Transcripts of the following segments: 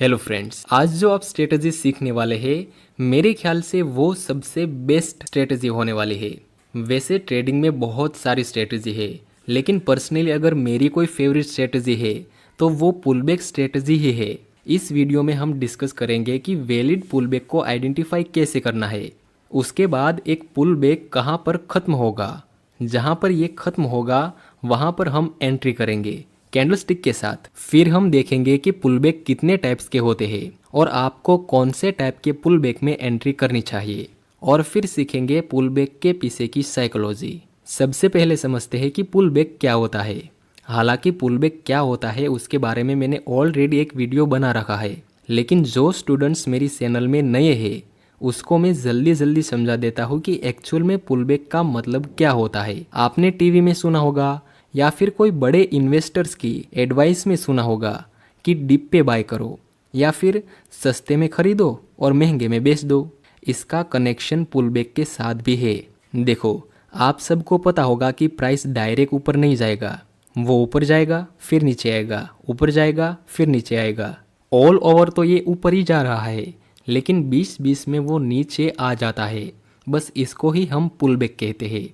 Hello friends, आज जो आप स्ट्रेटजी सीखने वाले हैं मेरे ख्याल से वो सबसे बेस्ट स्ट्रेटजी होने वाली है। वैसे ट्रेडिंग में बहुत सारी स्ट्रेटजी है, लेकिन पर्सनली अगर मेरी कोई फेवरेट स्ट्रेटजी है तो वो पुलबैक स्ट्रेटजी ही है। इस वीडियो में हम डिस्कस करेंगे कि वैलिड पुलबैक को आइडेंटिफाई कैसे करना है, उसके बाद एक पुलबैक कहाँ पर ख़त्म होगा, जहाँ पर ये ख़त्म होगा वहाँ पर हम एंट्री करेंगे कैंडलस्टिक के साथ। फिर हम देखेंगे कि पुलबैक कितने टाइप्स के होते हैं और आपको कौन से टाइप के पुलबैक में एंट्री करनी चाहिए, और फिर सीखेंगे पुलबैक के पीछे की साइकोलॉजी। सबसे पहले समझते हैं कि पुलबैक क्या होता है। हालांकि पुलबैक क्या होता है उसके बारे में मैंने ऑलरेडी एक वीडियो बना रखा है, लेकिन जो स्टूडेंट्स मेरी चैनल में नए हैं उसको मैं जल्दी जल्दी समझा देता हूँ कि एक्चुअल में पुलबैक का मतलब क्या होता है। आपने टीवी में सुना होगा या फिर कोई बड़े इन्वेस्टर्स की एडवाइस में सुना होगा कि डिप पे बाय करो या फिर सस्ते में खरीदो और महंगे में बेच दो। इसका कनेक्शन पुलबैक के साथ भी है। देखो, आप सबको पता होगा कि प्राइस डायरेक्ट ऊपर नहीं जाएगा, वो ऊपर जाएगा फिर नीचे आएगा, ऊपर जाएगा फिर नीचे आएगा। ऑल ओवर तो ये ऊपर ही जा रहा है, लेकिन बीच बीच में वो नीचे आ जाता है। बस इसको ही हम पुलबैक कहते हैं।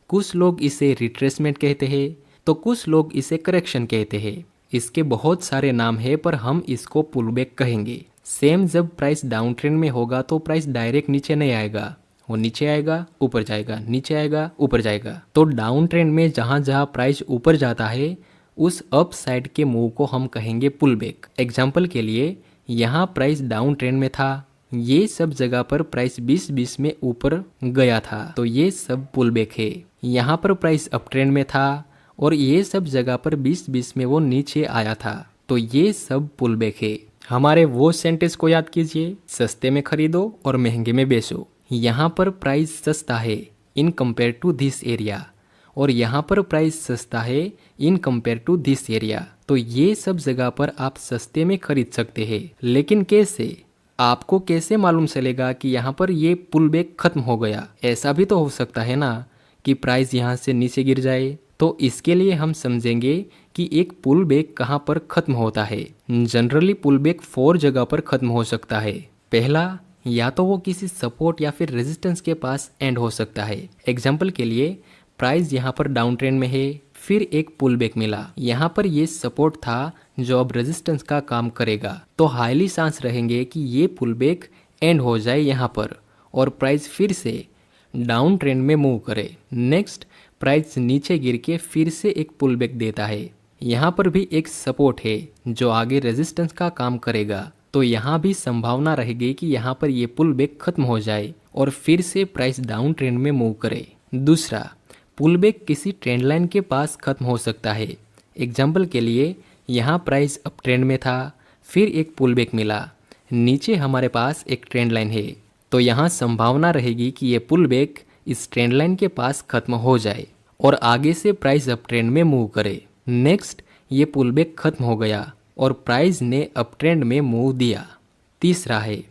कुछ लोग इसे रिट्रेसमेंट कहते हैं तो कुछ लोग इसे करेक्शन कहते हैं। इसके बहुत सारे नाम है पर हम इसको पुलबैक कहेंगे। सेम जब प्राइस डाउन ट्रेंड में होगा तो प्राइस डायरेक्ट नीचे नहीं आएगा, वो नीचे आएगा ऊपर जाएगा, नीचे आएगा ऊपर जाएगा। तो डाउन ट्रेंड में जहाँ जहाँ प्राइस ऊपर जाता है उस अप साइड के मूव को हम कहेंगे पुलबैक। एग्जाम्पल के लिए यहाँ प्राइस डाउन ट्रेंड में था, ये सब जगह पर प्राइस 20-20 में ऊपर गया था तो ये सब पुलबैक है। यहाँ पर प्राइस अप ट्रेंड में था और ये सब जगह पर 20-20 में वो नीचे आया था तो ये सब पुलबैक है। हमारे वो सेंटेंस को याद कीजिए, सस्ते में खरीदो और महंगे में बेचो। यहाँ पर प्राइस सस्ता है in compare to this area और यहाँ पर प्राइस सस्ता है in compare to this area. तो ये सब जगह पर आप सस्ते में खरीद सकते हैं। लेकिन कैसे? आपको कैसे मालूम चलेगा कि यहाँ पर ये पुलबैक खत्म हो गया? ऐसा भी तो हो सकता है ना कि प्राइस यहाँ से नीचे गिर जाए। तो इसके लिए हम समझेंगे कि एक पुलबैक कहाँ पर खत्म होता है। जनरली पुलबैक 4 जगह पर खत्म हो सकता है। पहला, या तो वो किसी सपोर्ट या फिर रेजिस्टेंस के पास एंड हो सकता है। एग्जाम्पल के लिए प्राइस यहाँ पर डाउन ट्रेंड में है, फिर एक पुलबैक मिला, यहाँ पर ये सपोर्ट था जो अब रेजिस्टेंस का काम करेगा, तो हाईली चांस रहेंगे कि ये पुलबैक एंड हो जाए यहाँ पर और प्राइस फिर से डाउन ट्रेंड में मूव करे। नेक्स्ट, प्राइस नीचे गिर के फिर से एक पुलबैक देता है, यहाँ पर भी एक सपोर्ट है जो आगे रेजिस्टेंस का काम करेगा, तो यहाँ भी संभावना रहेगी कि यहाँ पर ये पुलबैक खत्म हो जाए और फिर से प्राइस डाउन ट्रेंड में मूव करे। दूसरा, पुलबैक किसी ट्रेंड लाइन के पास खत्म हो सकता है। एग्जाम्पल के लिए यहाँ प्राइस अप ट्रेंड में था, फिर एक पुलबैक मिला, नीचे हमारे पास एक ट्रेंड लाइन है, तो यहाँ संभावना रहेगी कि ये पुलबैक इस ट्रेंड लाइन के पास खत्म हो जाए और आगे से प्राइस अप ट्रेंड में मूव करे। नेक्स्ट, ये पुलबैक खत्म हो गया और प्राइस ने अप ट्रेंड में मूव दिया। तीसरा है,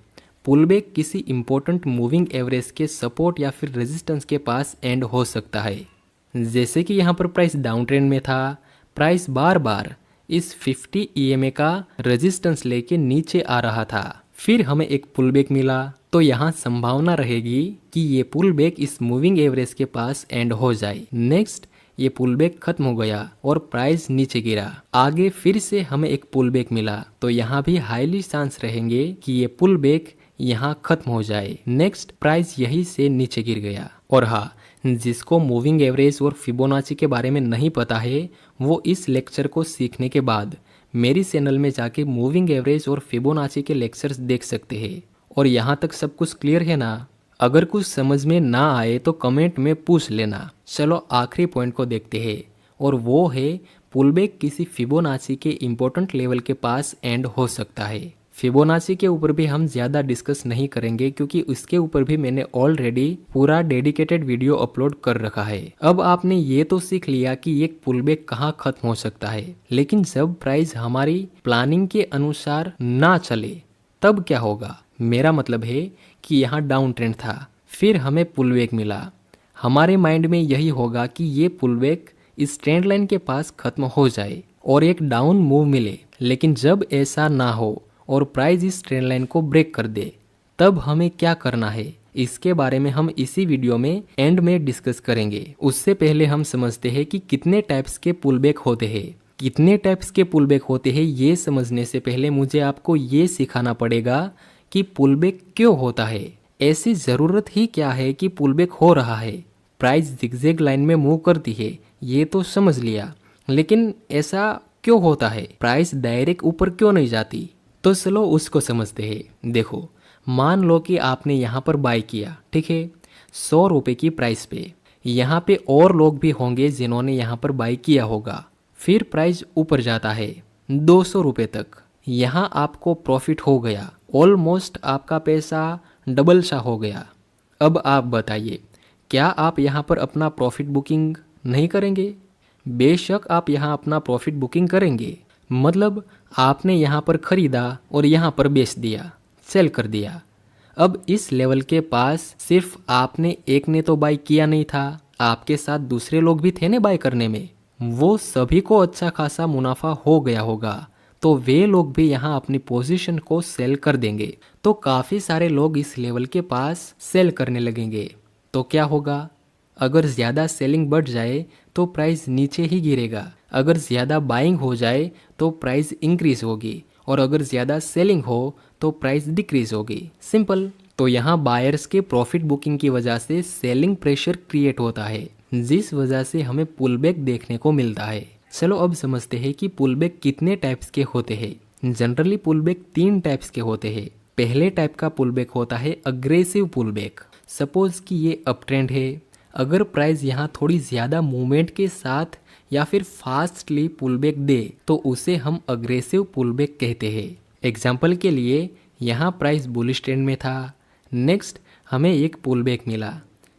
पुलबैक किसी इंपॉर्टेंट मूविंग एवरेज के सपोर्ट या फिर रेजिस्टेंस के पास एंड हो सकता है। जैसे कि यहाँ पर प्राइस डाउन ट्रेंड में था, प्राइस बार बार इस 50 EMA का रेजिस्टेंस लेके नीचे आ रहा था, फिर हमें एक पुलबैक मिला, तो यहाँ संभावना रहेगी कि ये पुलबैक इस मूविंग एवरेज के पास एंड हो जाए। नेक्स्ट, ये पुलबैक खत्म हो गया और प्राइस नीचे गिरा, आगे फिर से हमें एक पुलबैक मिला, तो यहाँ भी हाईली चांस रहेंगे कि ये पुलबैक यहाँ खत्म हो जाए। नेक्स्ट, प्राइस यहीं से नीचे गिर गया। और हाँ, जिसको मूविंग एवरेज और फिबोनाची के बारे में नहीं पता है वो इस लेक्चर को सीखने के बाद मेरी चैनल में जाके मूविंग एवरेज और फिबोनाची के लेक्चर्स देख सकते हैं। और यहाँ तक सब कुछ क्लियर है ना? अगर कुछ समझ में ना आए तो कमेंट में पूछ लेना। चलो आखिरी पॉइंट को देखते हैं और वो है पुलबैक किसी फिबोनाची के इम्पोर्टेंट लेवल के पास एंड हो सकता है। फिबोनाची के ऊपर भी हम ज़्यादा डिस्कस नहीं करेंगे क्योंकि उसके ऊपर भी मैंने ऑलरेडी पूरा डेडिकेटेड वीडियो अपलोड कर रखा है। अब आपने ये तो सीख लिया कि एक पुलबैक कहाँ खत्म हो सकता है, लेकिन जब प्राइस हमारी प्लानिंग के अनुसार ना चले तब क्या होगा? मेरा मतलब है कि यहाँ डाउन ट्रेंड था, फिर हमें पुलबैक मिला, हमारे माइंड में यही होगा कि ये पुलबैक इस ट्रेंड लाइन के पास खत्म हो जाए और एक डाउन मूव मिले। लेकिन जब ऐसा ना हो और प्राइस इस ट्रेंड लाइन को ब्रेक कर दे, तब हमें क्या करना है, इसके बारे में हम इसी वीडियो में एंड में डिस्कस करेंगे। उससे पहले हम समझते हैं कि कितने टाइप्स के पुलबैक होते हैं। कितने टाइप्स के पुलबैक होते हैं ये समझने से पहले मुझे आपको ये सिखाना पड़ेगा कि पुलबैक क्यों होता है। ऐसी ज़रूरत ही क्या है कि पुलबैक हो रहा है। प्राइस जिगजैग लाइन में मूव करती है ये तो समझ लिया, लेकिन ऐसा क्यों होता है, प्राइस डायरेक्ट ऊपर क्यों नहीं जाती, तो चलो उसको समझते हैं। देखो, मान लो कि आपने यहाँ पर बाय किया, ठीक है, 100 रुपये की प्राइस पे। यहाँ पे और लोग भी होंगे जिन्होंने यहाँ पर बाय किया होगा। फिर प्राइस ऊपर जाता है 200 रुपये तक। यहाँ आपको प्रॉफिट हो गया, ऑलमोस्ट आपका पैसा डबल सा हो गया। अब आप बताइए, क्या आप यहाँ पर अपना प्रॉफिट बुकिंग नहीं करेंगे? बेशक आप यहाँ अपना प्रॉफिट बुकिंग करेंगे। मतलब आपने यहाँ पर खरीदा और यहाँ पर बेच दिया, सेल कर दिया। अब इस लेवल के पास सिर्फ आपने एक ने तो बाय किया नहीं था, आपके साथ दूसरे लोग भी थे ना बाय करने में। वो सभी को अच्छा खासा मुनाफा हो गया होगा, तो वे लोग भी यहाँ अपनी पोजीशन को सेल कर देंगे। तो काफ़ी सारे लोग इस लेवल के पास सेल करने लगेंगे। तो क्या होगा? अगर ज़्यादा सेलिंग बढ़ जाए तो प्राइस नीचे ही गिरेगा। अगर ज़्यादा बाइंग हो जाए तो प्राइस इंक्रीज होगी, और अगर ज़्यादा सेलिंग हो तो प्राइस डिक्रीज होगी। सिंपल। तो यहाँ बायर्स के प्रॉफिट बुकिंग की वजह से सेलिंग प्रेशर क्रिएट होता है, जिस वजह से हमें पुलबैक देखने को मिलता है। चलो अब समझते हैं कि पुलबैक कितने टाइप्स के होते हैं। जनरली पुलबैक 3 टाइप्स के होते हैं। पहले टाइप का पुलबैक होता है अग्रेसिव पुलबैक। सपोज कि ये अप ट्रेंड है, अगर प्राइस यहाँ थोड़ी ज़्यादा मूवमेंट के साथ या फिर फास्टली पुलबैक दे तो उसे हम अग्रेसिव पुलबैक कहते हैं। एग्जाम्पल के लिए यहाँ प्राइस बुलिश ट्रेंड में था, नेक्स्ट हमें एक पुलबैक मिला।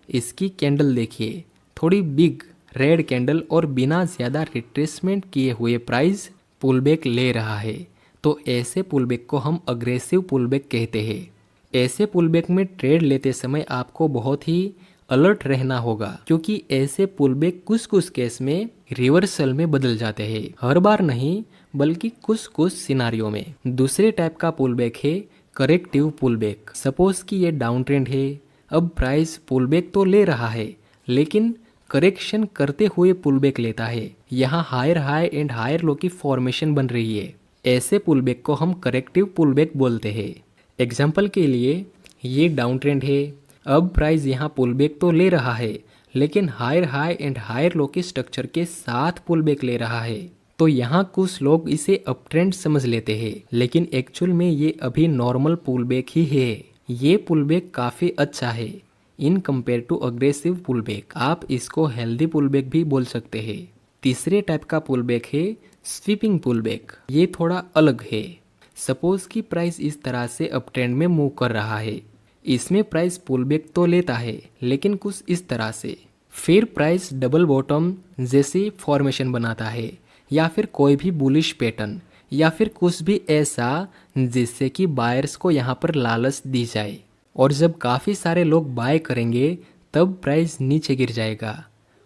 इसकी कैंडल देखिए, थोड़ी बिग रेड कैंडल, और बिना ज़्यादा रिट्रेसमेंट किए हुए प्राइस पुलबैक ले रहा है। तो ऐसे पुलबैक को हम अग्रेसिव पुलबैक कहते हैं। ऐसे पुलबैक में ट्रेड लेते समय आपको बहुत ही अलर्ट रहना होगा, क्योंकि ऐसे पुलबैक कुछ कुछ केस में रिवर्सल में बदल जाते हैं। हर बार नहीं, बल्कि कुछ कुछ सिनारियों में। दूसरे टाइप का पुलबैक है करेक्टिव पुलबैक। सपोज कि ये डाउन ट्रेंड है, अब प्राइस पुलबैक तो ले रहा है लेकिन करेक्शन करते हुए पुलबैक लेता है। यहाँ higher high and higher low की फॉर्मेशन बन रही है। ऐसे पुलबैक को हम करेक्टिव पुलबैक बोलते हैं। एग्जाम्पल के लिए ये डाउन ट्रेंड है, अब प्राइस यहाँ पुलबैक तो ले रहा है लेकिन higher high and higher low के स्ट्रक्चर के साथ पुलबैक ले रहा है। तो यहाँ कुछ लोग इसे अप ट्रेंड समझ लेते हैं, लेकिन एक्चुअल में ये अभी नॉर्मल पुलबैक ही है। ये पुलबैक काफ़ी अच्छा है in compare to aggressive pullback. आप इसको हेल्दी पुलबैक भी बोल सकते हैं। तीसरे टाइप का पुलबैक है स्वीपिंग पुलबैक। ये थोड़ा अलग है। सपोज कि प्राइस इस तरह से अप ट्रेंड में मूव कर रहा है, इसमें प्राइस पुलबैक तो लेता है लेकिन कुछ इस तरह से। फिर प्राइस डबल बॉटम जैसी फॉर्मेशन बनाता है, या फिर कोई भी बुलिश पैटर्न, या फिर कुछ भी ऐसा जिससे कि बायर्स को यहाँ पर लालच दी जाए। और जब काफ़ी सारे लोग बाय करेंगे तब प्राइस नीचे गिर जाएगा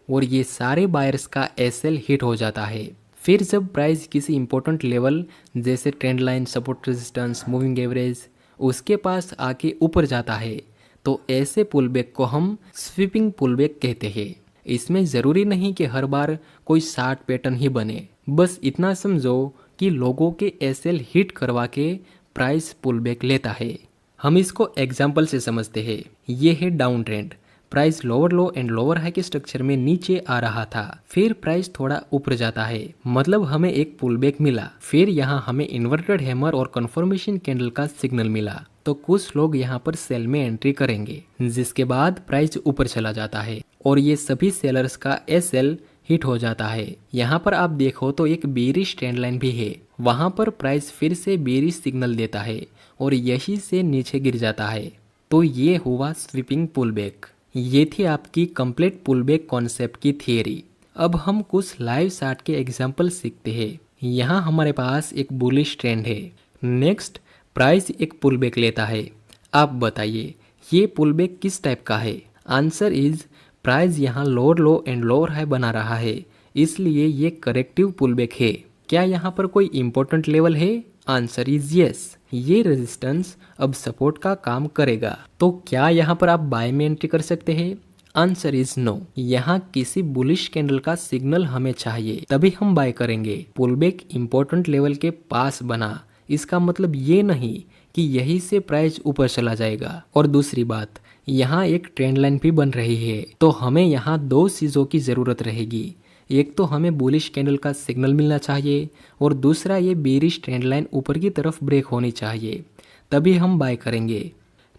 और ये सारे बायर्स का एसएल हिट हो जाता है। फिर जब प्राइस किसी इंपॉर्टेंट लेवल जैसे trend line, support resistance, moving average उसके पास आके ऊपर जाता है, तो ऐसे पुलबैक को हम स्वीपिंग पुलबैक कहते हैं। इसमें ज़रूरी नहीं कि हर बार कोई शार्ट पैटर्न ही बने, बस इतना समझो कि लोगों के एसएल हिट करवा के प्राइस पुलबैक लेता है। हम इसको एग्जाम्पल से समझते हैं। ये है down trend, price lower low and lower high के स्ट्रक्चर में नीचे आ रहा था, फिर प्राइस थोड़ा ऊपर जाता है, मतलब हमें एक पुलबैक मिला। फिर यहाँ हमें इन्वर्टेड हैमर और कंफर्मेशन कैंडल का सिग्नल मिला, तो कुछ लोग यहाँ पर सेल में एंट्री करेंगे, जिसके बाद प्राइस ऊपर चला जाता है और ये सभी सेलर्स का एसएल हिट हो जाता है। यहाँ पर आप देखो तो एक बेरिश ट्रेंड लाइन भी है, वहाँ पर प्राइस फिर से बेरिश सिग्नल देता है और यही से नीचे गिर जाता है। तो ये हुआ स्वीपिंग पुलबैक। ये थी आपकी कंप्लीट पुलबैक कॉन्सेप्ट की थियरी। अब हम कुछ लाइव चार्ट के एग्जांपल सीखते हैं। यहाँ हमारे पास एक बुलिश ट्रेंड है, नेक्स्ट प्राइस एक पुलबैक लेता है। आप बताइए ये पुलबैक किस टाइप का है? आंसर इज प्राइस यहाँ lower low and lower high बना रहा है, इसलिए ये करेक्टिव पुलबैक है। क्या यहाँ पर कोई इंपॉर्टेंट लेवल है? आंसर इज यस, ये रेजिस्टेंस अब सपोर्ट का काम करेगा। तो क्या यहाँ पर आप बाय में एंट्री कर सकते हैं? Answer is no. यहाँ किसी बुलिश कैंडल का सिग्नल हमें चाहिए, तभी हम बाय करेंगे। पुलबैक इंपॉर्टेंट लेवल के पास बना, इसका मतलब ये नहीं कि यही से प्राइस ऊपर चला जाएगा। और दूसरी बात, यहाँ एक ट्रेंड लाइन भी बन रही है, तो हमें यहाँ दो चीज़ों की ज़रूरत रहेगी। एक तो हमें बुलिश कैंडल का सिग्नल मिलना चाहिए, और दूसरा ये बेरिश ट्रेंड लाइन ऊपर की तरफ ब्रेक होनी चाहिए, तभी हम बाय करेंगे।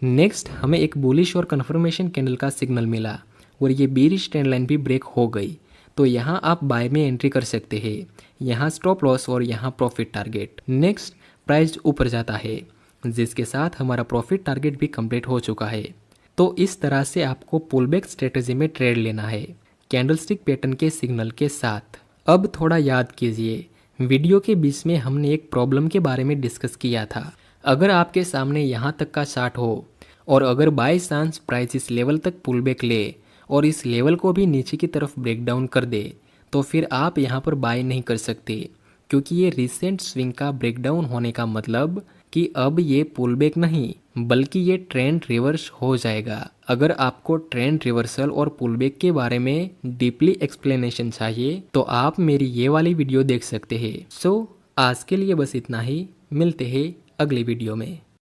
नेक्स्ट हमें एक बुलिश और कन्फर्मेशन कैंडल का सिग्नल मिला और ये बेरिश ट्रेंड लाइन भी ब्रेक हो गई, तो यहाँ आप बाय में एंट्री कर सकते हैं। यहाँ स्टॉप लॉस और यहाँ प्रॉफिट टारगेट। नेक्स्ट प्राइस ऊपर जाता है, जिसके साथ हमारा प्रॉफिट टारगेट भी कंप्लीट हो चुका है। तो इस तरह से आपको पुलबैक स्ट्रेटजी में ट्रेड लेना है, कैंडलस्टिक पैटर्न के सिग्नल के साथ। अब थोड़ा याद कीजिए, वीडियो के बीच में हमने एक प्रॉब्लम के बारे में डिस्कस किया था। अगर आपके सामने यहाँ तक का चार्ट हो और अगर बाय चांस प्राइस इस लेवल तक पुलबैक ले और इस लेवल को भी नीचे की तरफ ब्रेक डाउन कर दे, तो फिर आप यहाँ पर बाय नहीं कर सकते, क्योंकि ये रिसेंट स्विंग का ब्रेकडाउन होने का मतलब कि अब ये पुलबैक नहीं बल्कि ये ट्रेंड रिवर्स हो जाएगा। अगर आपको ट्रेंड रिवर्सल और पुलबैक के बारे में डीपली एक्सप्लेनेशन चाहिए तो आप मेरी ये वाली वीडियो देख सकते हैं। सो आज के लिए बस इतना ही, मिलते हैं अगली वीडियो में।